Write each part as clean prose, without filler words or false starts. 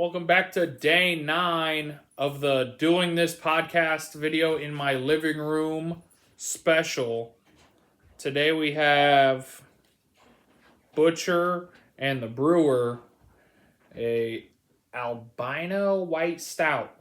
Welcome back to day 9 of the Doing This Podcast video in my living room special. Today we have Butcher and the Brewer, a albino white stout.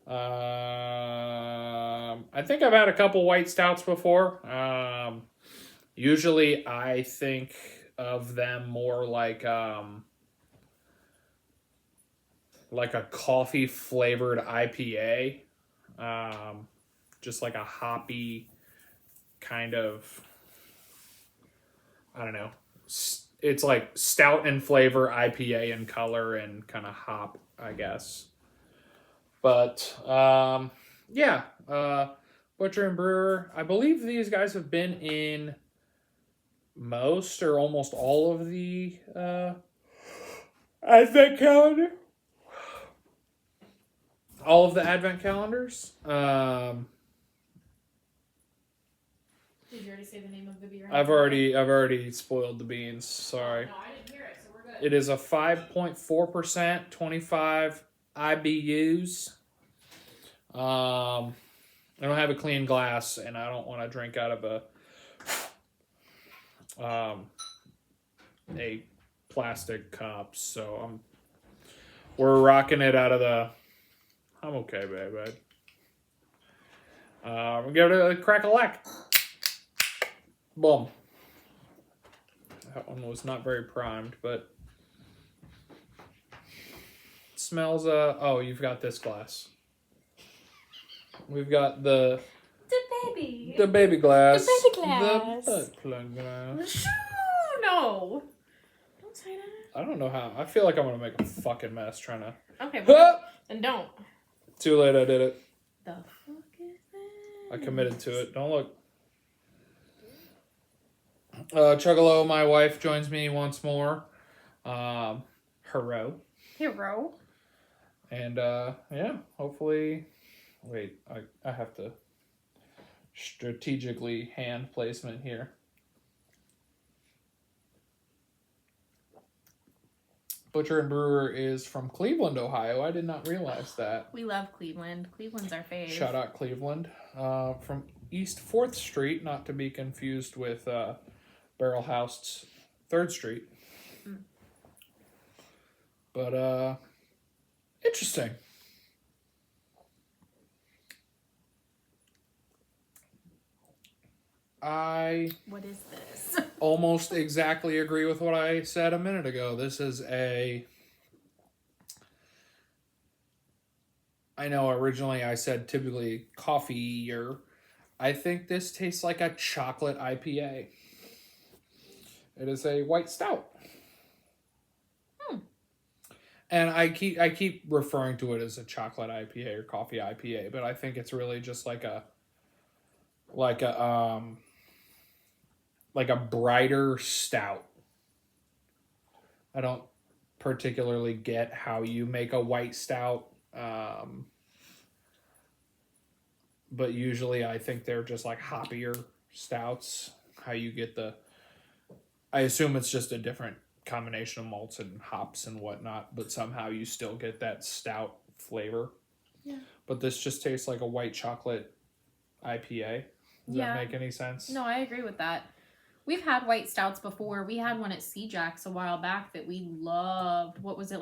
I think I've had a couple white stouts before. Usually I think of them more like a coffee flavored IPA. Just like a hoppy kind of, I don't know. It's like stout in flavor, IPA in color, and kind of hop, I guess. But, Butcher and Brewer, I believe these guys have been in most or almost all of the Advent calendar. All of the Advent calendars. Did you already say the name of the beer? I've already spoiled the beans. Sorry. No, I didn't hear it, so we're good. It is a 5.4%, 25 IBUs. I don't have a clean glass, and I don't want to drink out of a plastic cup, so we're rocking it out of the. I'm okay, babe. We'll give it a crack-a-lack. Boom. That one was not very primed, but it smells. Oh, you've got this glass. We've got the baby glass. The baby glass. The butt plug glass. No. Don't say that. I don't know how. I feel like I'm gonna make a fucking mess trying to. Okay, well, then don't. Too late. I did it. The fuck is that? I committed to it. Don't look. Chuggalo, my wife, joins me once more. Hero. And, hopefully... Wait, I have to strategically hand placement here. Butcher and Brewer is from Cleveland, Ohio. I did not realize that. We love Cleveland. Cleveland's our fave. Shout out Cleveland. From East 4th Street, not to be confused with Barrel House's 3rd Street. Mm. But, interesting. What is this? Almost exactly agree with what I said a minute ago. This is I know originally I said typically coffee, or I think this tastes like a chocolate IPA. It is a white stout. And I keep referring to it as a chocolate IPA or coffee IPA, but I think it's really just like a brighter stout. I don't particularly get how you make a white stout, but usually I think they're just like hoppier stouts. How you get I assume it's just a different combination of malts and hops and whatnot, but somehow you still get that stout flavor. Yeah. But this just tastes like a white chocolate IPA. Does that make any sense? No, I agree with that. We've had white stouts before. We had one at C-Jack's a while back that we loved. What was it,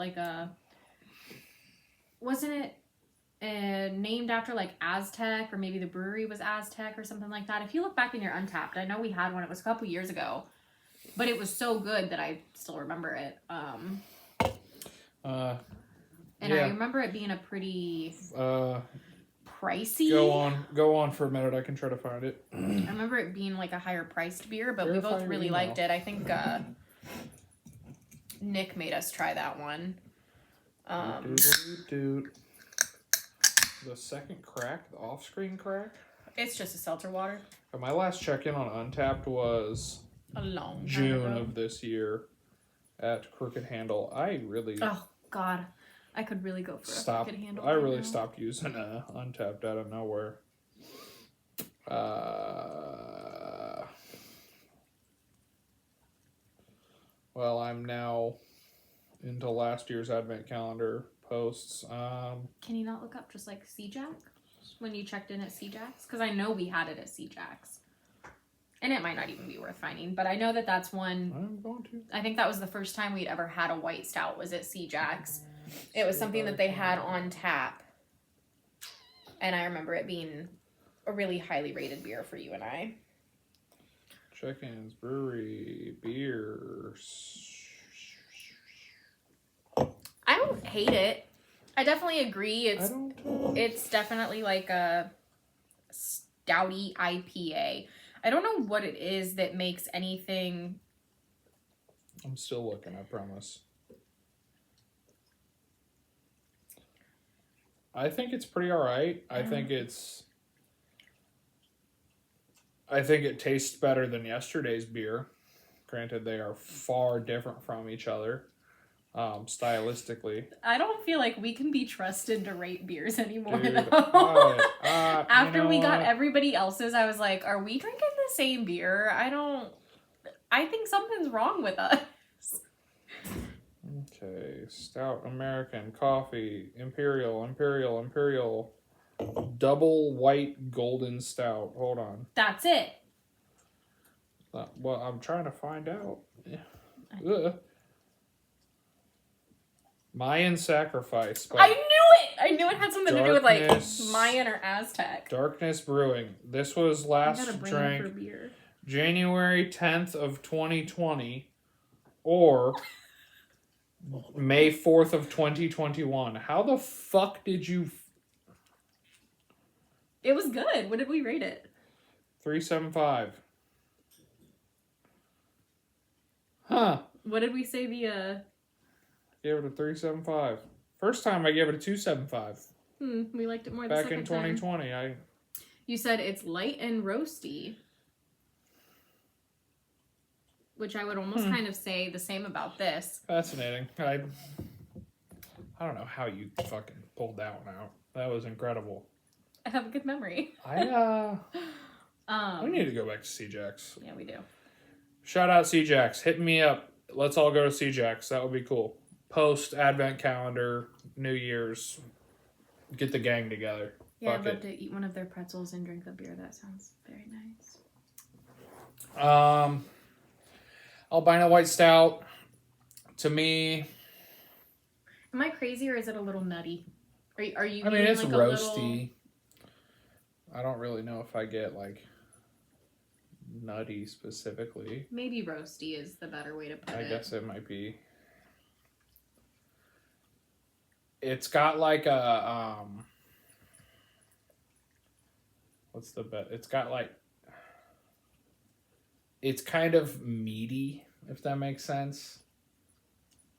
wasn't it named after like Aztec, or maybe the brewery was Aztec or something like that? If you look back in your Untapped, I know we had one. It was a couple years ago, but it was so good that I still remember it. I remember it being a pretty pricey. Go on for a minute. I can try to find it. I remember it being like a higher priced beer, but we both really liked it. I think Nick made us try that one. The second crack, the off-screen crack. It's just a seltzer water. My last check-in on Untapped was a long June of this year at Crooked Handle. Oh God, I could really go for a Crooked Handle. I really stopped using Untapped out of nowhere. Well, I'm now into last year's advent calendar posts. Can you not look up just like C-Jack when you checked in at C-Jack's? Because I know we had it at C-Jack's. And it might not even be worth finding, but I know that that's one. I'm going to. I think that was the first time we'd ever had a white stout was at C-Jack's. It was something that they had on tap. And I remember it being a really highly rated beer for you and I. Check-ins, brewery, beers. I don't hate it. I definitely agree. It's definitely like a stouty IPA. I don't know what it is that makes anything. I'm still looking, I promise. I think it's pretty alright. I think it tastes better than yesterday's beer. Granted, they are far different from each other, stylistically. I don't feel like we can be trusted to rate beers anymore, Dude, though. After we got what? everybody else's, I was like, are we drinking the same beer? I think something's wrong with us. Okay, stout, American, coffee, imperial, double white golden stout. Hold on. That's it. Well, I'm trying to find out. Ugh. Mayan sacrifice. I knew it! I knew it had something to do with like Darkness. Mayan or Aztec. Darkness Brewing. This was last drank for beer. January 10th of 2020 or May 4th of 2021. How the fuck did you... It was good. What did we rate it? 3.75. Huh. What did we say the Gave it a 3.75. First time I gave it a 2.75. we liked it more the Back second in time. 2020. You said it's light and roasty. Which I would almost kind of say the same about this. Fascinating. I don't know how you fucking pulled that one out. That was incredible. I have a good memory. We need to go back to C-Jack's. Yeah, we do. Shout out C-Jack's. Hit me up. Let's all go to C-Jack's. That would be cool. Post Advent calendar, New Year's. Get the gang together. Yeah, Fuck I'd love it. to eat one of their pretzels and drink the beer. That sounds very nice. Albino White Stout. To me... Am I crazy or is it a little nutty? Are you? I mean, it's like roasty. I don't really know if I get, like, nutty specifically. Maybe roasty is the better way to put it. I guess it might be. It's got, like, a, what's the bet? It's got, like, it's kind of meaty, if that makes sense.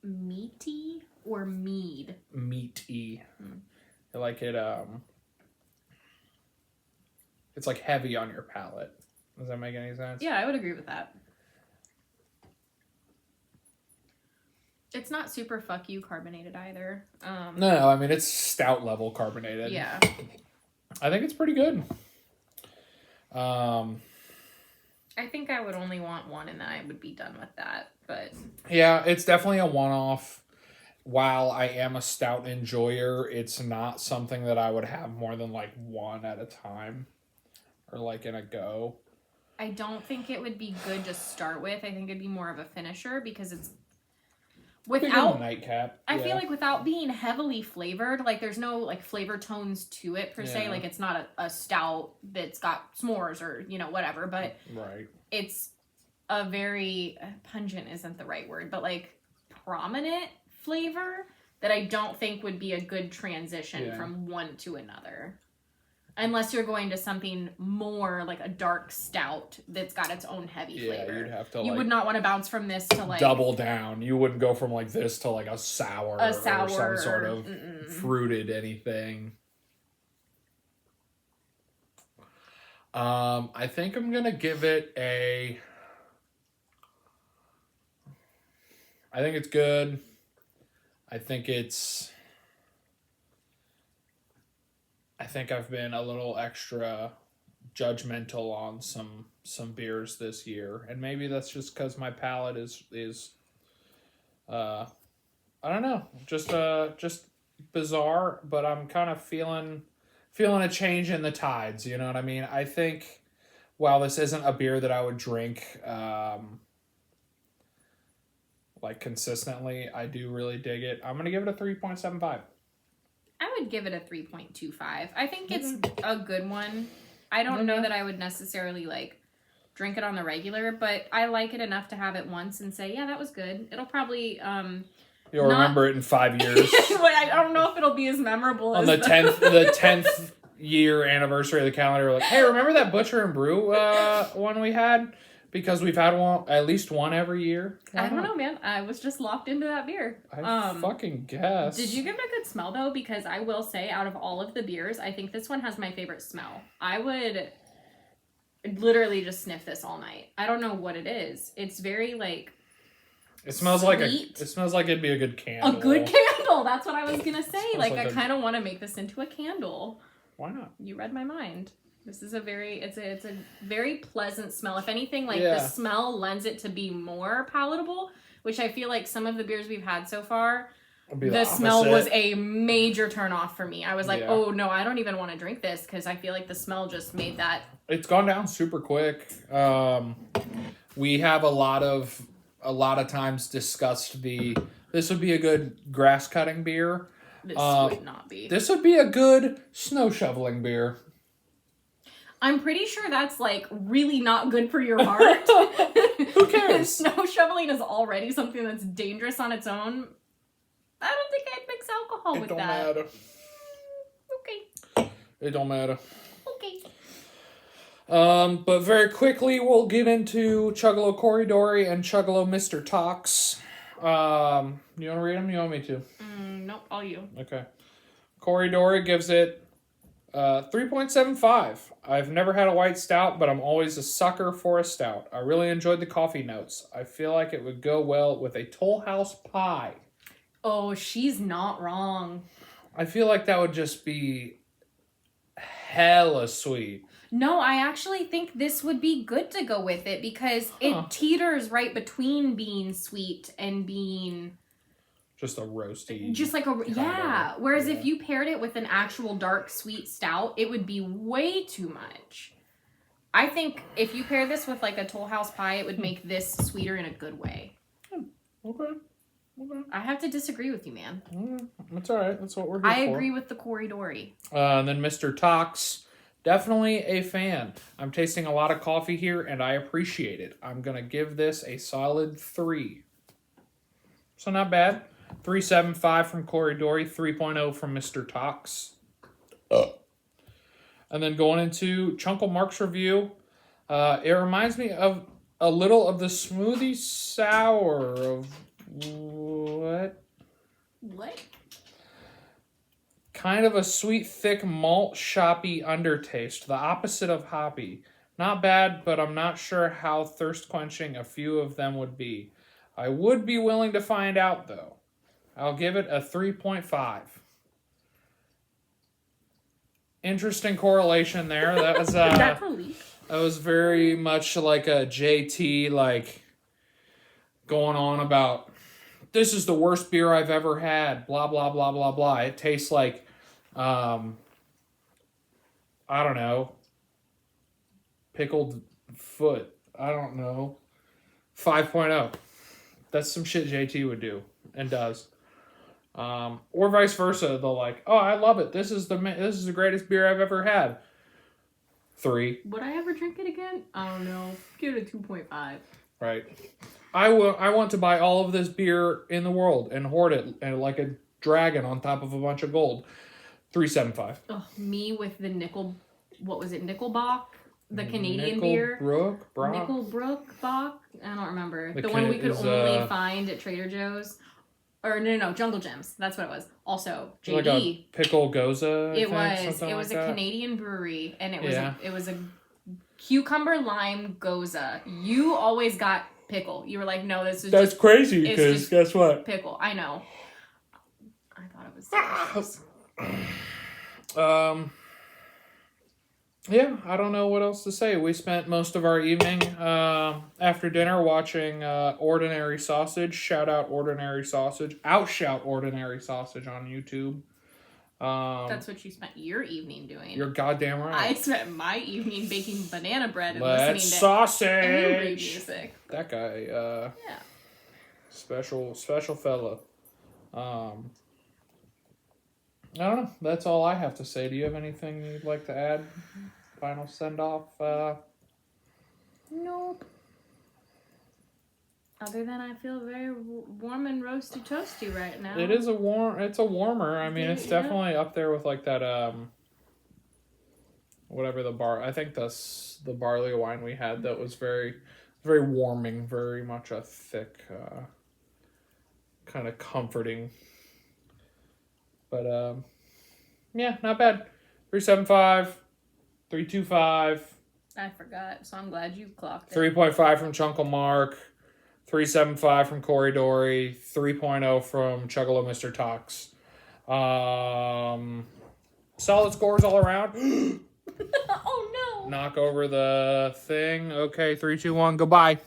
Meaty or mead? Meaty. Like it, it's like heavy on your palate. Does that make any sense? Yeah, I would agree with that. It's not super fuck you carbonated either. No, I mean, it's stout level carbonated. Yeah. I think it's pretty good. I think I would only want one and then I would be done with that. But yeah, it's definitely a one-off. While I am a stout enjoyer, it's not something that I would have more than like one at a time or like in a go. I don't think it would be good to start with. I think it'd be more of a finisher because it's without nightcap. I feel like without being heavily flavored, like there's no like flavor tones to it per se. Like it's not a stout that's got s'mores or, you know, whatever, but right. It's a very pungent isn't the right word, but like prominent flavor that I don't think would be a good transition from one to another. Unless you're going to something more like a dark stout that's got its own heavy flavor. Yeah, you'd have to. You would not want to bounce from this to like double down. You wouldn't go from like this to like a sour or some sort of fruited anything. I think I'm gonna give it a. I think it's good. I think I've been a little extra judgmental on some beers this year, and maybe that's just because my palate is a I don't know, just bizarre. But I'm kind of feeling a change in the tides. You know what I mean? I think while this isn't a beer that I would drink like consistently, I do really dig it. I'm gonna give it a 3.75. I would give it a 3.25. I think it's a good one. I don't know that I would necessarily like drink it on the regular, but I like it enough to have it once and say, yeah, that was good. It'll probably You'll remember it in 5 years. I don't know if it'll be as memorable on as the 10th year anniversary of the calendar. We're like, hey, remember that Butcher and Brew one we had? Because we've had one, at least one every year. I don't know, man. I was just locked into that beer. I fucking guess. Did you give it a good smell, though? Because I will say, out of all of the beers, I think this one has my favorite smell. I would literally just sniff this all night. I don't know what it is. It's very, like, it smells sweet. It smells like it'd be a good candle. A good candle! That's what I was gonna say. Like I kind of want to make this into a candle. Why not? You read my mind. This is it's a very pleasant smell. If anything, like the smell lends it to be more palatable, which I feel like some of the beers we've had so far, the smell was a major turnoff for me. I was like, oh no, I don't even want to drink this because I feel like the smell just made that. It's gone down super quick. We have a lot of times discussed this would be a good grass cutting beer. This would not be. This would be a good snow shoveling beer. I'm pretty sure that's like really not good for your heart. Who cares? Snow shoveling is already something that's dangerous on its own. I don't think I'd mix alcohol with that. It don't matter. Okay. It don't matter. Okay. But very quickly we'll get into Chuggalo Corridori and Chuggalo Mr. Talks. You want to read them? You want me to? Nope, all you. Okay. Corridori gives it 3.75. I've never had a white stout, but I'm always a sucker for a stout. I really enjoyed the coffee notes. I feel like it would go well with a Toll House pie. Oh, she's not wrong. I feel like that would just be hella sweet. No, I actually think this would be good to go with it because it teeters right between being sweet and being just a roasty. Just like Whereas if you paired it with an actual dark sweet stout, it would be way too much. I think if you pair this with like a Toll House pie, it would make this sweeter in a good way. Okay. I have to disagree with you, man. That's all right. That's what we're here for. I agree with the Corridori. And then Mr. Talks, definitely a fan. I'm tasting a lot of coffee here, and I appreciate it. I'm going to give this a solid 3. So not bad. 3.75 from Corridori, 3.0 from Mr. Talks. And then going into Chunkle Mark's review, it reminds me of a little of the smoothie sour of what? Kind of a sweet, thick malt shoppy undertaste, the opposite of hoppy. Not bad, but I'm not sure how thirst quenching a few of them would be. I would be willing to find out though. I'll give it a 3.5. Interesting correlation there. That was that was very much like a JT, like going on about this is the worst beer I've ever had. Blah blah blah blah blah. It tastes like, I don't know, pickled foot. I don't know. 5.0. That's some shit JT would do and does. Or vice versa. They'll like, oh, I love it. This is the greatest beer I've ever had. 3. Would I ever drink it again? I don't know. Give it a 2.5. Right. I want to buy all of this beer in the world and hoard it and like a dragon on top of a bunch of gold. 3.75. Oh, me with the what was it? Nickelbock? The Canadian beer? Nickelbrook Bach? I don't remember. The one we could only find at Trader Joe's. Or no, Jungle Gems. That's what it was. Also, JD. Like a pickle goza. It was a Canadian brewery, and it was a cucumber lime goza. You always got pickle. You were like, no, this is that's crazy because guess what? Pickle. I know. I thought it was delicious. Yeah, I don't know what else to say. We spent most of our evening after dinner watching Ordinary Sausage. Shout out Ordinary Sausage. Outshout Ordinary Sausage on YouTube. That's what you spent your evening doing. You're goddamn right. I spent my evening baking banana bread and Let's listening to sausage. angry music. That guy, Yeah. special fella. I don't know. That's all I have to say. Do you have anything you'd like to add? Final send off. Nope. Other than I feel very warm and roasty toasty right now. It is it's a warmer. I mean, it's Yeah. definitely up there with like that whatever I think that's the barley wine we had that was very warming, very much a thick kind of comforting. But yeah, not bad. 375, 325. I forgot, so I'm glad you clocked it. 3.5 from Chunkle Mark, 3.75 from Corey Dory, 3.0 from Chuggalo Mr. Tox. Solid scores all around. Oh no! Knock over the thing. Okay, 3, 2, 1, goodbye.